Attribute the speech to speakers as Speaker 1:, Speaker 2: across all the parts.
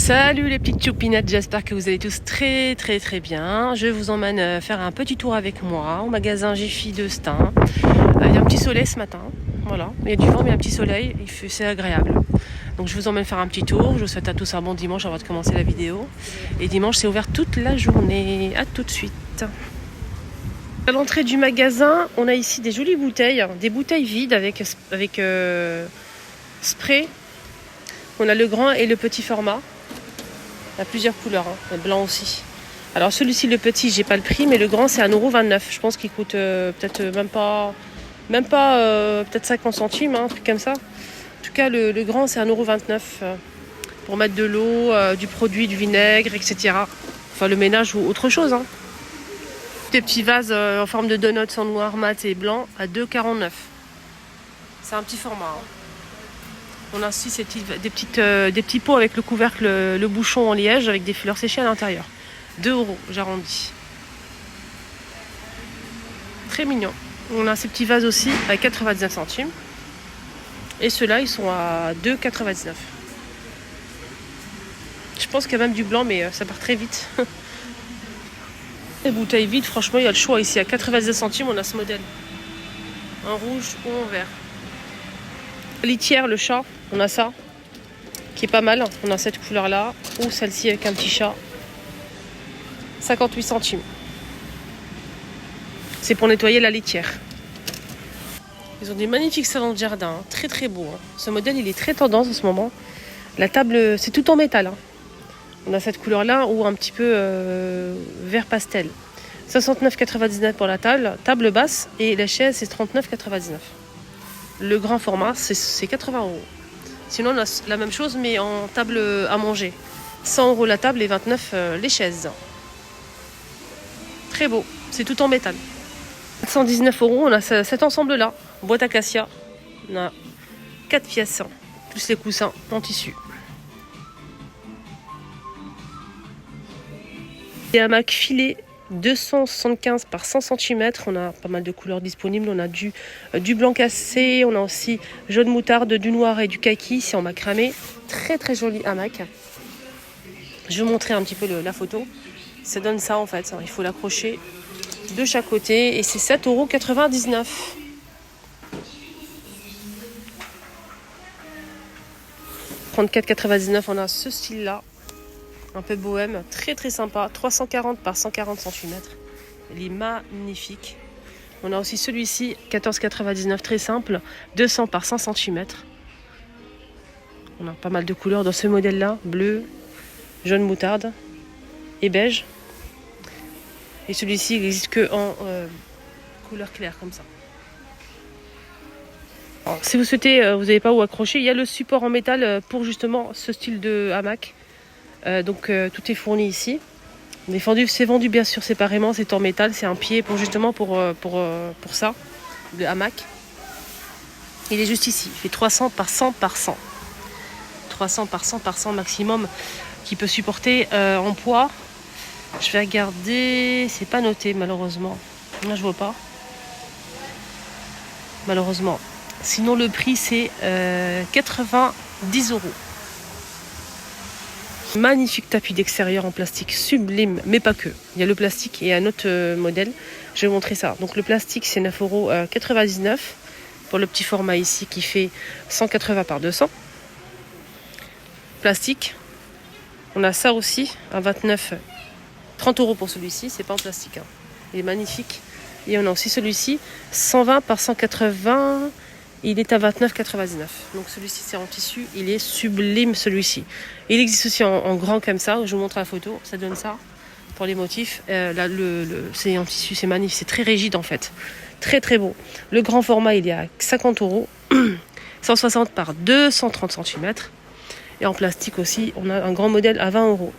Speaker 1: Salut les petites choupinettes, j'espère que vous allez tous très bien. Je vous emmène faire un petit tour avec moi au magasin Jiffy de Stein. Il y a un petit soleil ce matin, voilà. Il y a du vent mais un petit soleil, c'est agréable. Donc je vous emmène faire un petit tour. Je vous souhaite à tous un bon dimanche avant de commencer la vidéo. Et dimanche c'est ouvert toute la journée. A tout de suite. À l'entrée du magasin, on a ici des jolies bouteilles, des bouteilles vides avec spray. On a le grand et le petit format. Il y a plusieurs couleurs, le blanc aussi. Alors celui-ci, le petit, j'ai pas le prix, mais le grand, c'est 1,29 €. Je pense qu'il coûte peut-être même pas peut-être 50 centimes, un truc comme ça. En tout cas, le grand, c'est 1,29 € pour mettre de l'eau, du produit, du vinaigre, etc. Enfin, le ménage ou autre chose. Des petits vases en forme de donuts en noir, mat et blanc à 2,49 €. C'est un petit format. On a aussi des petits pots avec le couvercle, le bouchon en liège avec des fleurs séchées à l'intérieur. 2 €, j'arrondis. Très mignon. On a ces petits vases aussi à 99 centimes. Et ceux-là, ils sont à 2,99 €. Je pense qu'il y a même du blanc, mais ça part très vite. Les bouteilles vides, franchement, il y a le choix ici. À 99 centimes, on a ce modèle. En rouge ou en vert. Litière, le chat, on a ça, qui est pas mal. On a cette couleur-là, ou celle-ci avec un petit chat. 58 centimes. C'est pour nettoyer la litière. Ils ont des magnifiques salons de jardin, très beaux. Ce modèle, il est très tendance en ce moment. La table, c'est tout en métal. On a cette couleur-là, ou un petit peu vert pastel. 69,99 € pour la table basse, et la chaise, c'est 39,99 €. Le grand format, c'est 80 €. Sinon, on a la même chose, mais en table à manger. 100 € la table et 29 € les chaises. Très beau. C'est tout en métal. 119 €, on a cet ensemble-là. Boîte acacia. On a 4 pièces. Plus les coussins en tissu. Et hamac filet. 275 par 100 cm, on a pas mal de couleurs disponibles, on a du blanc cassé, on a aussi jaune moutarde, du noir et du kaki, c'est en macramé, très joli hamac. Je vais vous montrer un petit peu la photo, ça donne ça en fait, il faut l'accrocher de chaque côté et c'est 7,99 €. « 34,99 €, on a ce style là. Un peu bohème, très sympa, 340 par 140 cm. Il est magnifique. On a aussi celui-ci, 14,99 €, très simple, 200 par 100 cm. On a pas mal de couleurs dans ce modèle-là, bleu, jaune moutarde et beige. Et celui-ci, il n'existe que en couleur claire, comme ça. Alors, si vous souhaitez, vous n'avez pas où accrocher, il y a le support en métal pour justement ce style de hamac. Donc tout est fourni ici. C'est vendu bien sûr séparément, c'est en métal, c'est un pied pour ça, le hamac. Il est juste ici, il fait 300 par 100 par 100. 300 par 100 par 100 maximum qui peut supporter en poids. Je vais regarder, c'est pas noté malheureusement. Là je vois pas. Malheureusement. Sinon le prix c'est 90 €. Magnifique tapis d'extérieur en plastique sublime, mais pas que. Il y a le plastique et un autre modèle. Je vais vous montrer ça. Donc le plastique c'est 9,99 € pour le petit format ici qui fait 180 par 200. Plastique. On a ça aussi à 30 € pour celui-ci. C'est pas en plastique. Il est magnifique. Et on a aussi celui-ci 120 par 180. Il est à 29,99 €. Donc celui-ci c'est en tissu, il est sublime celui-ci. Il existe aussi en grand comme ça, je vous montre la photo, ça donne ça pour les motifs. Là c'est en tissu, c'est magnifique, c'est très rigide en fait. Très beau. Le grand format il est à 50 €, 160 par 230 cm. Et en plastique aussi, on a un grand modèle à 20 €.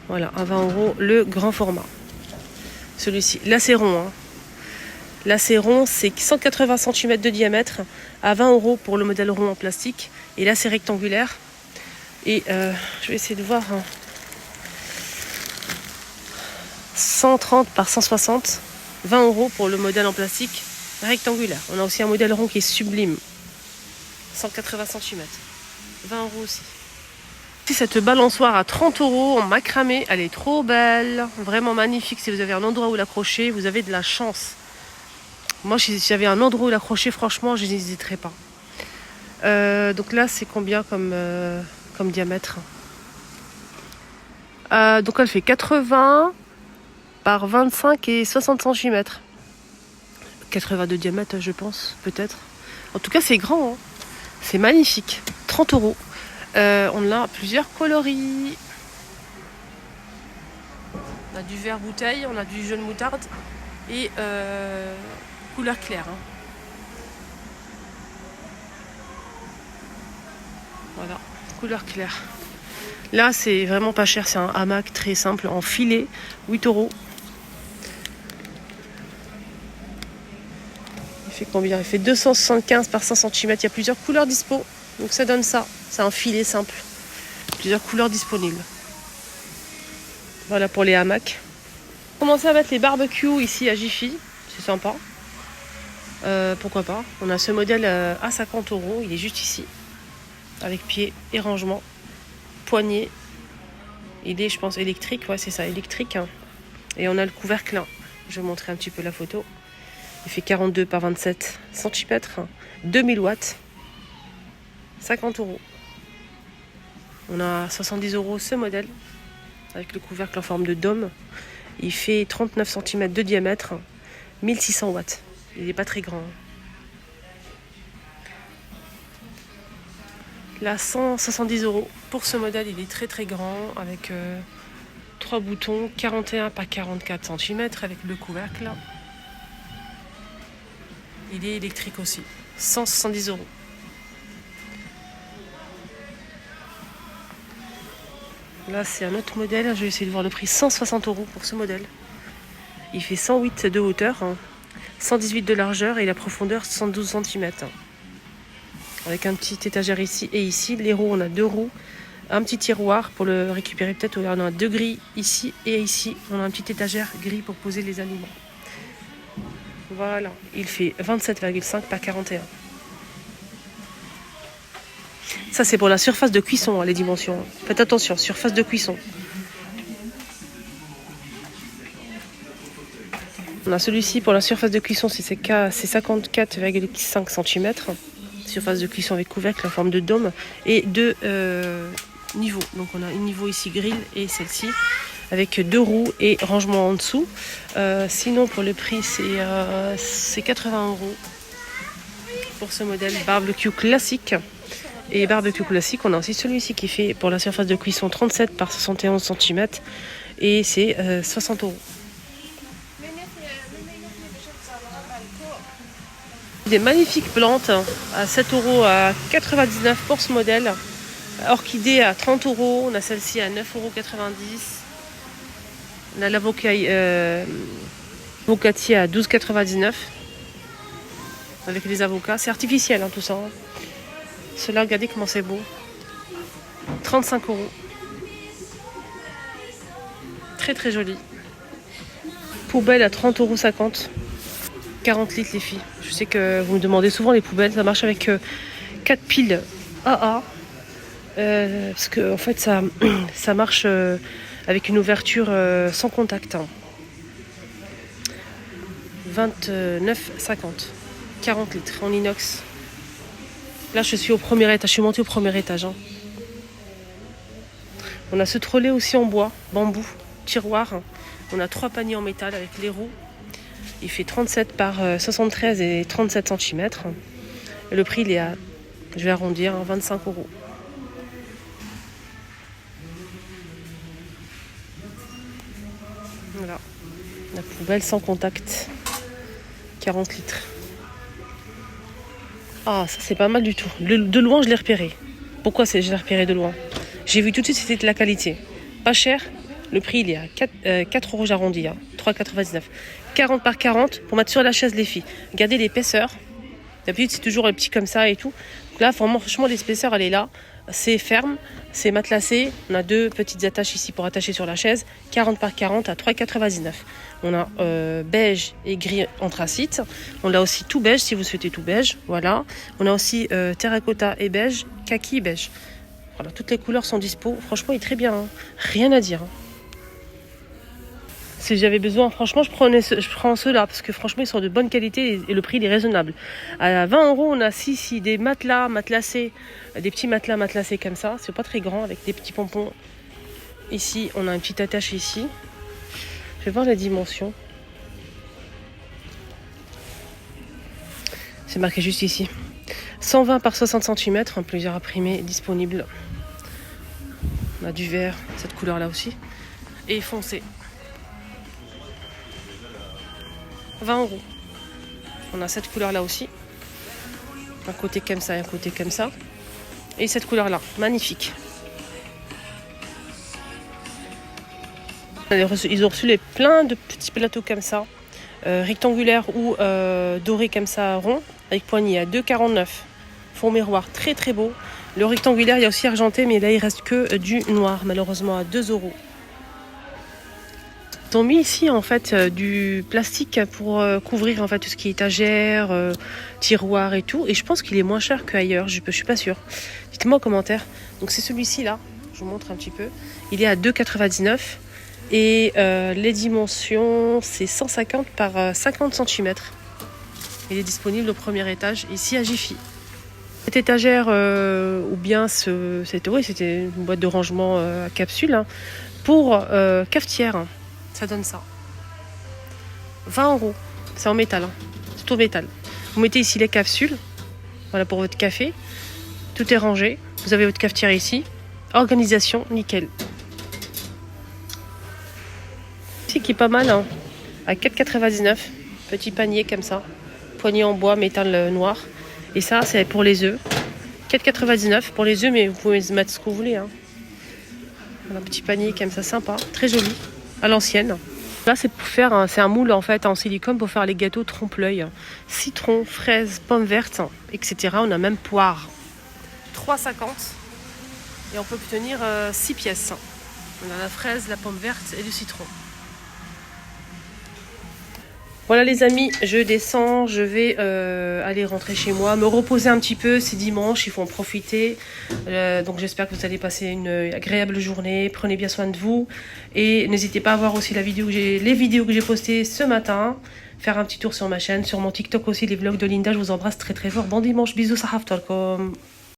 Speaker 1: Voilà, à 20 € le grand format. Celui-ci, là c'est rond. Là c'est rond, c'est 180 cm de diamètre à 20 € pour le modèle rond en plastique. Et là c'est rectangulaire. Et je vais essayer de voir. 130 par 160, 20 € pour le modèle en plastique rectangulaire. On a aussi un modèle rond qui est sublime. 180 cm. 20 € aussi. Cette balançoire à 30 € en macramé, elle est trop belle, vraiment magnifique. Si vous avez un endroit où l'accrocher, vous avez de la chance. Moi, si j'avais un endroit où l'accrocher, franchement, je n'hésiterais pas. Donc là, c'est combien comme diamètre? Donc elle fait 80 par 25 et 60 cm. 80 de diamètre, je pense, peut-être. En tout cas, c'est grand, hein. C'est magnifique. 30 €. On a plusieurs coloris. On a du vert bouteille, on a du jaune moutarde et couleur claire. Hein. Voilà, couleur claire. Là, c'est vraiment pas cher. C'est un hamac très simple en filet, 8 €. Il fait combien? Il fait 275 par 5 cm. Il y a plusieurs couleurs dispo. Donc ça donne ça. C'est un filet simple. Plusieurs couleurs disponibles. Voilà pour les hamacs. Commencer à mettre les barbecues ici à Jiffy. C'est sympa. Pourquoi pas. On a ce modèle à 50 €. Il est juste ici. Avec pied et rangement. Poignée. Il est, je pense, électrique. Ouais, c'est ça, électrique. Hein. Et on a le couvercle. Je vais vous montrer un petit peu la photo. Il fait 42 par 27 cm. 2000 watts. 50 €. On a 70 € ce modèle. Avec le couvercle en forme de dôme. Il fait 39 cm de diamètre. 1600 watts. Il n'est pas très grand. Là, 170 € pour ce modèle. Il est très très grand. Avec 3 boutons. 41 par 44 cm. Avec le couvercle. Il est électrique aussi. 170 €. Là, c'est un autre modèle. Je vais essayer de voir le prix. 160 € pour ce modèle. Il fait 108 de hauteur, 118 de largeur et la profondeur 112 cm. Avec un petit étagère ici et ici. Les roues, on a 2 roues. Un petit tiroir pour le récupérer peut-être. On a 2 grilles ici et ici. On a un petit étagère gris pour poser les aliments. Voilà. Il fait 27,5 par 41. Ça, c'est pour la surface de cuisson, les dimensions. Faites attention, surface de cuisson. On a celui-ci pour la surface de cuisson, c'est 54,5 cm. Surface de cuisson avec couvercle en forme de dôme. Et 2 niveaux. Donc on a un niveau ici grill et celle-ci. Avec 2 roues et rangement en dessous. Sinon, pour le prix, c'est 80 € pour ce modèle barbecue classique. Et barbecue classique, on a aussi celui-ci qui fait pour la surface de cuisson 37 par 71 cm. Et c'est 60 €. Des magnifiques plantes à 7 € à 99 pour ce modèle. Orchidée à 30 €. On a celle-ci à 9,90 €. On a l'avocatier à 12,99 € avec les avocats. C'est artificiel tout ça. Hein. Cela, regardez comment c'est beau. 35 €. Très très joli. Poubelle à 30,50 €. 40 litres les filles. Je sais que vous me demandez souvent les poubelles. Ça marche avec 4 piles AA. Parce que en fait ça marche avec une ouverture sans contact. Hein. 29,50 €. 40 litres en inox. Là je suis au premier étage. Je suis montée au premier étage. Hein. On a ce trolley aussi en bois, bambou, tiroir. On a 3 paniers en métal avec les roues. Il fait 37 par 73 et 37 cm. Et le prix, il est à, je vais arrondir, 25 €. Voilà. La poubelle sans contact. 40 litres. Ah, ça, c'est pas mal du tout. De loin, je l'ai repéré. Pourquoi je l'ai repéré de loin? J'ai vu tout de suite c'était de la qualité. Pas cher. Le prix, il est à 4 €, j'arrondis. 3,99 €. 40 par 40 pour mettre sur la chaise les filles. Regardez l'épaisseur. D'habitude, c'est toujours le petit comme ça et tout. Donc là, franchement, l'épaisseur, elle est là. C'est ferme, c'est matelassé. On a 2 petites attaches ici pour attacher sur la chaise. 40 par 40 à 3,99 €. On a beige et gris anthracite. On a aussi tout beige si vous souhaitez tout beige. Voilà. On a aussi terracotta et beige, kaki et beige. Voilà, toutes les couleurs sont dispo. Franchement, il est très bien, hein. Rien à dire, hein. Si j'avais besoin, franchement, je prends ceux-là parce que franchement, ils sont de bonne qualité et le prix il est raisonnable. À 20 €, on a ici des matelas matelassés, des petits matelas matelassés comme ça. C'est pas très grand avec des petits pompons. Ici, on a une petite attache ici. Je vais voir les dimensions. C'est marqué juste ici. 120 par 60 cm, plusieurs imprimés disponibles. On a du vert, cette couleur-là aussi. Et foncé. 20 €. On a cette couleur-là aussi. Un côté comme ça et un côté comme ça. Et cette couleur-là, magnifique. Ils ont reçu plein de petits plateaux comme ça, rectangulaires ou dorés comme ça, rond, avec poignée à 2,49 €. Fond miroir, très très beau. Le rectangulaire, il y a aussi argenté, mais là il reste que du noir, malheureusement à 2 €. Ils ont mis ici en fait du plastique pour couvrir en fait tout ce qui est étagère, tiroir et tout. Et je pense qu'il est moins cher qu'ailleurs, je suis pas sûre. Dites-moi en commentaire. Donc c'est celui-ci là, je vous montre un petit peu. Il est à 2,99 €. Et les dimensions, c'est 150 par 50 cm. Il est disponible au premier étage, ici à Jiffy. Cette étagère, ou bien c'était une boîte de rangement à capsule, hein, pour cafetière. Ça donne ça. 20 €. C'est en métal. Hein. C'est tout métal. Vous mettez ici les capsules. Voilà pour votre café. Tout est rangé. Vous avez votre cafetière ici. Organisation, nickel. Ici qui est pas mal. Hein. À 4,99 €. Petit panier comme ça. Poignée en bois, métal noir. Et ça, c'est pour les œufs. 4,99 € pour les œufs, mais vous pouvez mettre ce que vous voulez. Hein. Voilà, un petit panier comme ça, sympa. Très joli. À l'ancienne. Là, c'est pour faire, c'est un moule en fait en silicone pour faire les gâteaux trompe-l'œil. Citron, fraise, pommes vertes, etc. On a même poire. 3,50 € et on peut obtenir 6 pièces. On a la fraise, la pomme verte et le citron. Voilà les amis, je descends, je vais aller rentrer chez moi, me reposer un petit peu, c'est dimanche, il faut en profiter. Donc j'espère que vous allez passer une agréable journée, prenez bien soin de vous. Et n'hésitez pas à voir aussi les vidéos que j'ai postées ce matin, faire un petit tour sur ma chaîne, sur mon TikTok aussi, les vlogs de Linda, je vous embrasse très très fort. Bon dimanche, bisous, sahaf talkom.